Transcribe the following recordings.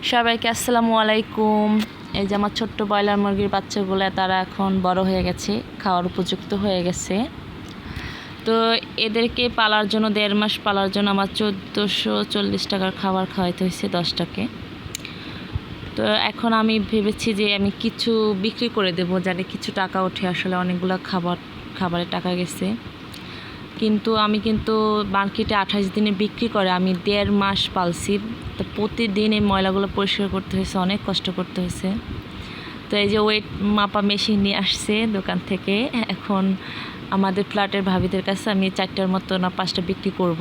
সবাইকে আসসালামু আলাইকুম। এই যে আমার ছোট্ট ব্রয়লার মুরগির বাচ্চাগুলো তারা এখন বড় হয়ে গেছে, খাওয়ার উপযুক্ত হয়ে গেছে। তো এদেরকে পালার জন্য 1.5 মাস পালার জন্য আমার 1440 টাকার খাবার খাওয়াইতে হয়েছে 10টাকে। তো এখন আমি ভেবেছি যে আমি কিছু বিক্রি করে দেবো যাতে কিছু টাকা ওঠে। আসলে অনেকগুলো খাবারের টাকা গেছে, কিন্তু আমি মার্কেটে 28 দিনে বিক্রি করে আমি 1.5 মাস পালছি। তো প্রতিদিন এই ময়লাগুলো পরিষ্কার করতে হয়েছে, অনেক কষ্ট করতে হয়েছে। তো এই যে ওয়েট মাপা মেশিন নিয়ে আসছে দোকান থেকে। এখন আমাদের ফ্ল্যাটের ভাবিদের কাছে আমি 4টার মতো না 5টা বিক্রি করব।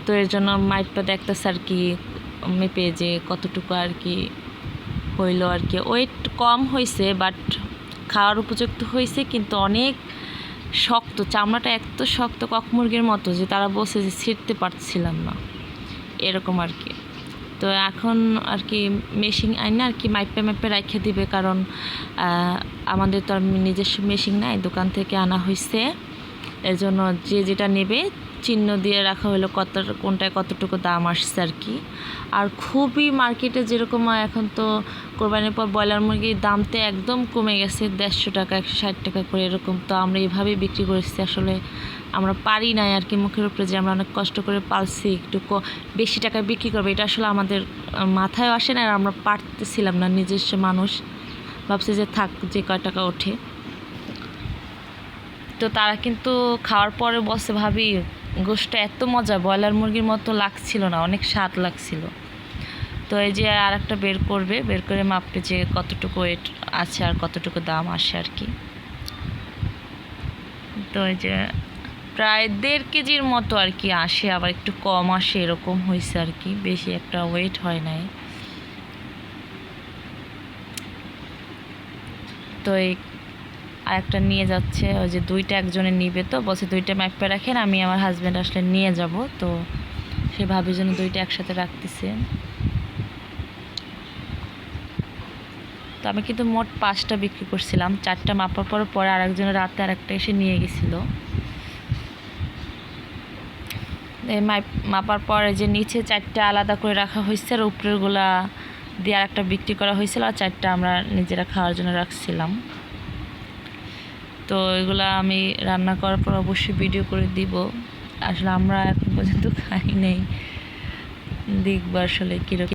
তো এর জন্য মাইপটা দেখতেছে আর কি, মেপে যে কতটুকু আর কি হইলো আর কি। ওয়েট কম হয়েছে, বাট খাওয়ার উপযুক্ত হয়েছে, কিন্তু অনেক শক্ত, চামড়াটা এত শক্ত কক মুরগির মতো যে তারা বসে যে ছিঁড়তে পারছিলাম না, এরকম আর কি। তো এখন আর কি মেশিন আইনা আর কি মাইপে রাখে দিবে, কারণ আমাদের তো আর নিজস্ব মেশিন নাই, দোকান থেকে আনা হয়েছে। এর জন্য যে যেটা নেবে চিহ্ন দিয়ে রাখা হলো কোনটায় কতটুকু দাম আসছে আর কি। আর খুবই মার্কেটে যেরকম এখন তো কোরবানির পর ব্রয়লার মুরগির দামটা একদম কমে গেছে, 150 টাকা 160 টাকা করে এরকম। তো আমরা এইভাবেই বিক্রি করেছি। আসলে আমরা পারি নাই আর কি, মুখের উপরে যে আমরা অনেক কষ্ট করে পালছি একটু বেশি টাকায় বিক্রি করবো, এটা আসলে আমাদের মাথায় আসে না। আর আমরা পারতেছিলাম না, নিজস্ব মানুষ ভাবছে যে থাক, যে কয় টাকা ওঠে। তো তারা কিন্তু খাওয়ার পরে বসে, ভাবি গোশটা এত মজা, ব্রয়লার মুরগির মতো লাগছিল না, অনেক স্বাদ লাগছিল। তো এই যে আর একটা বের করে মাপবে যে কতটুকু ওয়েট আছে আর কতটুকু দাম আসে আর কি। তো এই যে প্রায় 1.5 কেজির মতো আর কি আসে, আবার একটু কম আসে, এরকম হয়েছে আর কি, বেশি একটা ওয়েট হয় নাই। তো এই আরেকটা নিয়ে যাচ্ছে, ওই যে 2টা একজনে নিবে, তো বলছে 2টা মাপে রাখেন, আমি আমার হাজব্যান্ড আসলে নিয়ে যাব। তো সে ভাবির জন্য 2টা একসাথে রাখতেছে। তো আমি কিন্তু মোট 5টা বিক্রি করছিলাম, 4টা মাপার পরে আরেকজনের রাতে আরেকটা এসে নিয়ে গেছিলো। মাপার পরে যে নিচে 4টা আলাদা করে রাখা হয়েছে, আর উপরেরগুলা দিয়ে আরেকটা বিক্রি করা হয়েছিল, আর 4টা আমরা নিজেরা খাওয়ার জন্য রাখছিলাম। তো এগুলা আমি রান্না করার পর অবশ্যই ভিডিও করে দিব। আসলে আমরা এখন পর্যন্ত খাই নাই, দেখবো আসলে কীরকম।